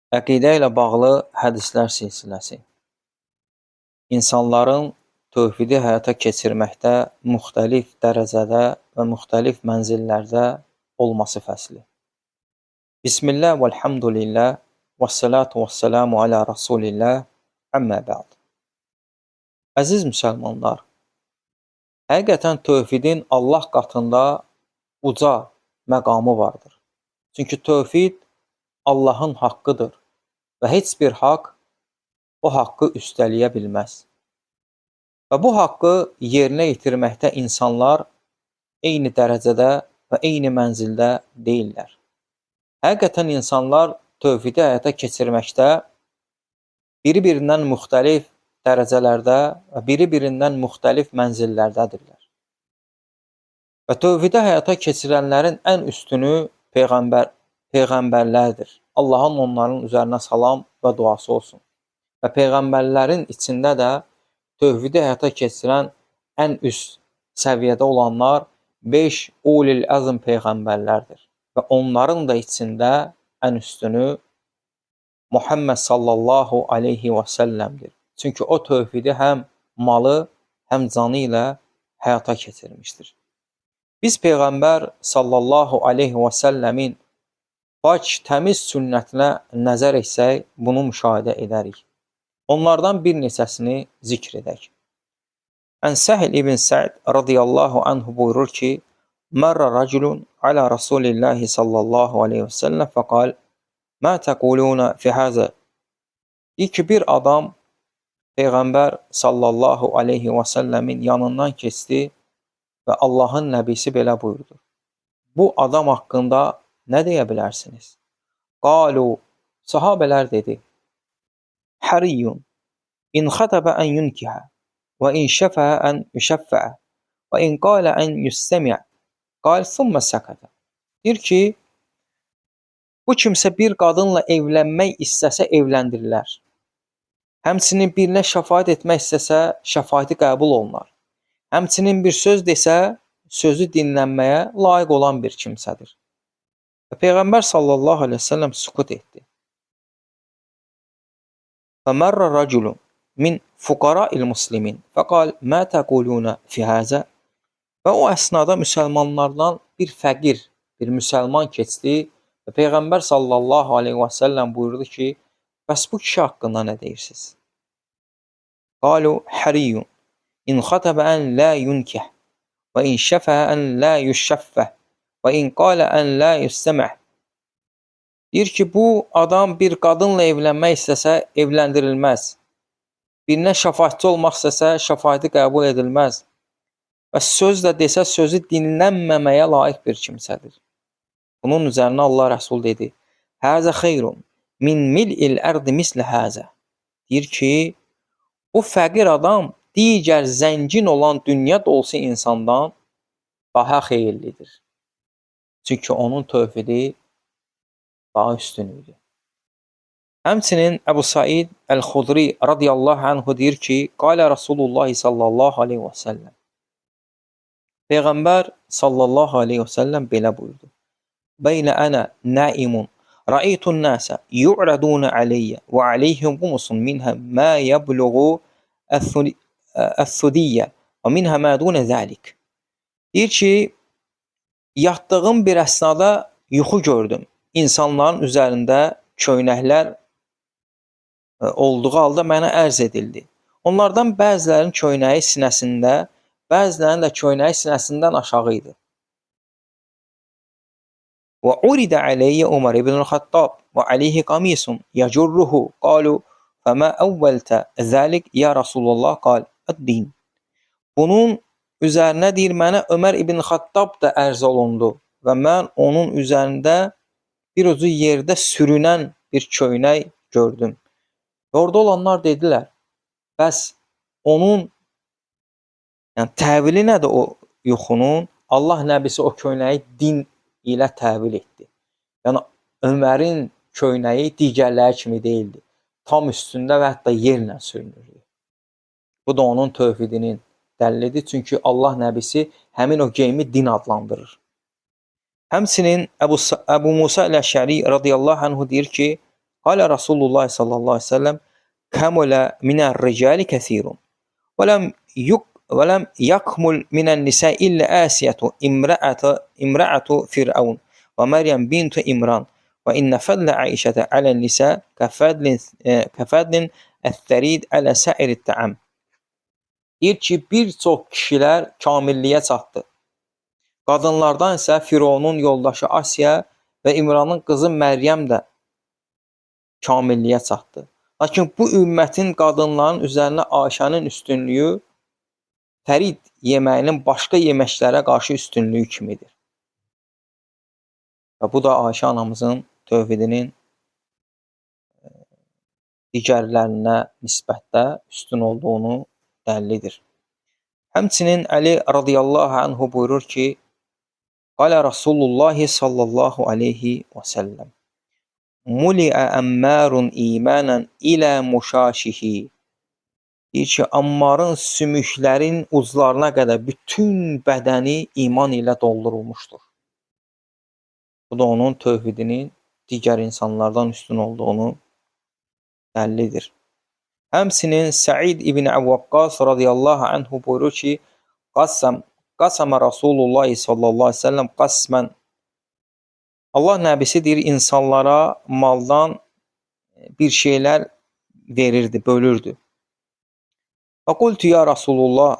Əqidə ilə bağlı hədislər silsiləsi. İnsanların tövhidi həyata keçirməkdə müxtəlif dərəcədə və müxtəlif mənzillərdə olması fəsli. Bismillah və elhamdülillah və salatu və selamu alə Rasulillah, əmmə bə'd. Əziz müsəlmanlar, həqiqətən tövhidin Allah qatında uca məqamı vardır. Çünki tövhid Allahın haqqıdır və heç bir haqq o haqqı üstələyə bilməz. Və bu haqqı yerinə yetirməkdə insanlar eyni dərəcədə və eyni mənzildə deyirlər. Həqiqətən insanlar tövhidi həyata keçirməkdə biri-birindən müxtəlif dərəcələrdə və biri-birindən müxtəlif mənzillərdədirlər. Və tövhidi həyata keçirənlərin ən üstünü peyğəmbərlərdir. Allahın onların üzərinə salam və duası olsun. Və peyğəmbərlərin içində də tövhidi həyata keçirən ən üst səviyyədə olanlar 5 ulil əzm peyğəmbərlərdir. Və onların da içində ən üstünü Muhammed sallallahu aleyhi və səlləmdir. Çünki o tövhidi həm malı, həm canı ilə həyata keçirmişdir. Biz Peyğəmbər sallallahu aleyhi və səlləmin pak, təmiz sünnətinə nəzər etsək, bunu müşahidə edərik. Onlardan bir neçəsini zikr edək. Ən Səhl ibn Sə'd radiyallahu anhu buyurur ki, Mərrə rəculun alə Rasulillahi sallallahu aleyhi və səlləm fəqal, Mə təquluna fi həzə. Deyir ki, bir adam Peyğəmbər sallallahu aleyhi və səlləmin yanından keçdi və Allahın nəbisi belə buyurdu. Bu adam haqqında nə deyə bilərsiniz? Qalu, sahabələr dedi, Həriyun, in xətəbə ən yunkihə, və in şəfəə ən yüşəffəə, və in qalə ən yüstəmiə, qal sümmə səkətə. Deyir ki, bu kimsə bir qadınla evlənmək istəsə evləndirilər. Həmçinin birinə şəfaət etmək istəsə, şəfaəti qəbul olunar. Həmçinin bir söz desə, sözü dinlənməyə layiq olan bir kimsədir. Və Peyğəmbər sallallahu aleyhi ve sellem sükut etdi. فَمَرَّ رَجُلٌ مِنْ فُقَرَاءِ الْمُسْلِمِينَ فَقَالَ مَا تَقُولُونَ فِي هَذَا. Və o əsnada müsəlmanlardan bir fəqir, bir müsəlman keçdi və Peyğəmbər sallallahu aleyhi və səlləm buyurdu ki, bəs bu kişi haqqında nə deyirsiniz? Qalu həriyun in xətəbə ən la yunkih və in şəfə ən la yüşşəffəh və in qalə ən la yüstəməh. Deyir ki, bu adam bir qadınla evlənmək istəsə evləndirilməz. Birinə şəfaətçi olmaq istəsə şəfaəti qəbul edilməz. Və söz də desə sözü dinlənməməyə layiq bir kimsədir. Bunun üzərinə Allah Rəsul dedi, Həzə xeyrun min mil'il ərdi mislə həzə. Deyir ki, bu fəqir adam digər zəngin olan dünya dolusu insandan daha xeyirlidir. Çünki onun tövhidi daha üstün idi. Həmçinin Əbu Said Əl-Xudri radiyallahu anhu deyir ki, Qalə Rasulullah sallallahu aleyhi və səlləm. Peyğəmbər sallallahu aleyhi və səlləm belə buyurdu. Beynə ənə naimun, rəeytun nəsə yu'radunə aleyyə və aleyhim qumusun minhə mə yəbluğu əth-thudiyyə və minhə mə dunə zəlik. Deyir ki, yatdığım bir əsnada yuxu gördüm. İnsanların üzərində köynəklər olduğu halda mənə ərz edildi. Onlardan bəzilərinin köynəyi sinəsində, bəzilərinin də köynəyi sinəsindən aşağı idi. Və uridə aleyyə Umar ibn Xattab və aleyhi qamisun yəcurruhu qalu fəmə əvvəltə zəlik ya Rasulullah qal əd-din. Bunun üzərinə deyir, mənə Ömər ibn Xattab da ərz olundu və mən onun üzərində bir ucu yerdə sürünən bir köynək gördüm. Və orada olanlar dedilər, bəs onun təvili nədir o yuxunun? Allah nəbisi o köynəyi din ilə təvil etdi. Yəni Ömərin köynəyi digərləri kimi deyildi. Tam üstündə və hətta yerlə sürünürdü. Bu da onun tövhidinin dəlilidir. Çünki Allah nəbisi həmin o geyimi din adlandırır. Həmçinin Əbu Musa Əl-Əşəri radiyallahu anhu deyir ki, Qala Rasulullah sallallahu aleyhi ve sellem kamula minər-ricali kəsirun və lem yakmul minən-nisa illa Asiyatu imra'atu Fir'aun və Məryəm bintu İmran və inne fadla Aişətə alə'n-nisa kafadlin əth-thərid alə sa'irət ta'am. Deyir ki, bir çox kişilər kamilliyə çatdı. Qadınlardan isə Fironun yoldaşı Asiya və İmranın qızı Məryəm də kamilliyə çatdı. Lakin bu ümmətin qadınların üzərinə Ayşənin üstünlüyü fərid yeməyinin başqa yeməklərə qarşı üstünlüyü kimidir. Və bu da Ayşə anamızın tövhidinin digərlərinə nisbətdə üstün olduğunu dəlildir. Həmçinin Əli radiyallahu anhu buyurur ki, Qala Rasulullah sallallahu aleyhi və səlləm Muli'a Ammarun imanən ilə muşaşihi. Deyir ki, Ammarın sümüklərin uclarına qədər bütün bədəni iman ilə doldurulmuşdur. Bu da onun tövhidinin digər insanlardan üstün olduğunu dəlildir. Həmçinin Sa'id ibn Əvvəqqas radiyallahu anhu buyurur ki, Qasama Rasulullah sallallahu aleyhi ve sellem qasmən. Allah nəbisi deyir, insanlara maldan bir şeylər verirdi, bölürdü. Və qultu ya Rasulullah,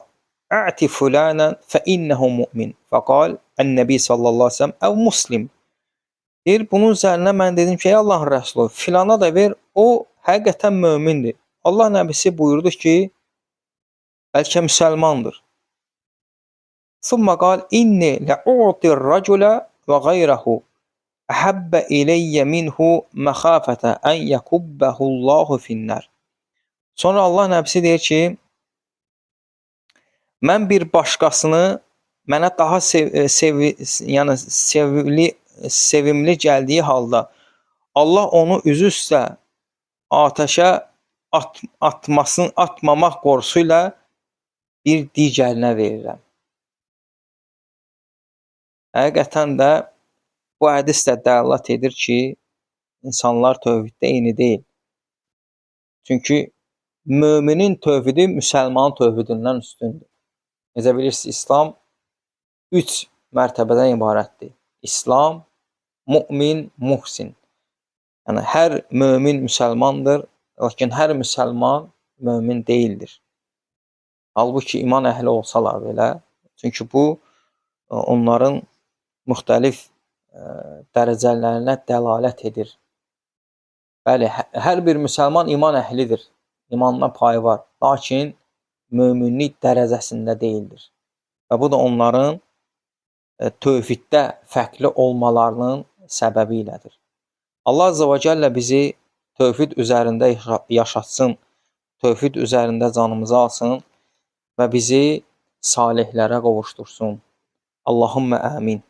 a'ti fulanən fə innəhu mu'min. Fəqal, ən-nəbi sallallahu aleyhi ve sellem, əv muslim. Deyir, bunun üzərinə mən dedim ki, ey Allahın Rəsulü, filana da ver, o həqiqətən mömindir. Allah nəbisi buyurdu ki, bəlkə müsəlmandır. Thumma qal, inni lə'u'tir rəculə və qayrəhu. Əhəbbə iləyyə minhu məxafətə ən yəkubbəhullahu finnər. Sonra Allah nəbisi deyir ki, mən bir başqasını mənə daha sevimli gəldiyi halda Allah onu üzü üstə ateşə atmamaq qorxusuyla bir digərinə verirəm. Həqiqətən də bu hədis də dəlalət edir ki, insanlar tövhiddə eyni deyil. Çünki müminin tövhidi müsəlmanın tövhidindən üstündür. Necə bilirsiniz, İslam 3 mərtəbədən ibarətdir. İslam, mümin, muhsin. Yəni, hər mömin müsəlmandır, lakin hər müsəlman mömin deyildir. Halbuki iman əhli olsalar belə, çünki bu onların müxtəlif dərəcələrinə dəlalət edir. Bəli, hər bir müsəlman iman əhlidir, imanına payı var, lakin möminlik dərəcəsində deyildir. Və bu da onların tövhiddə fərqli olmalarının səbəbi ilədir. Allah Azza və Cəllə bizi tövhid üzərində yaşatsın, tövhid üzərində canımızı alsın və bizi salihlərə qovuştursun. Allahümmə əmin.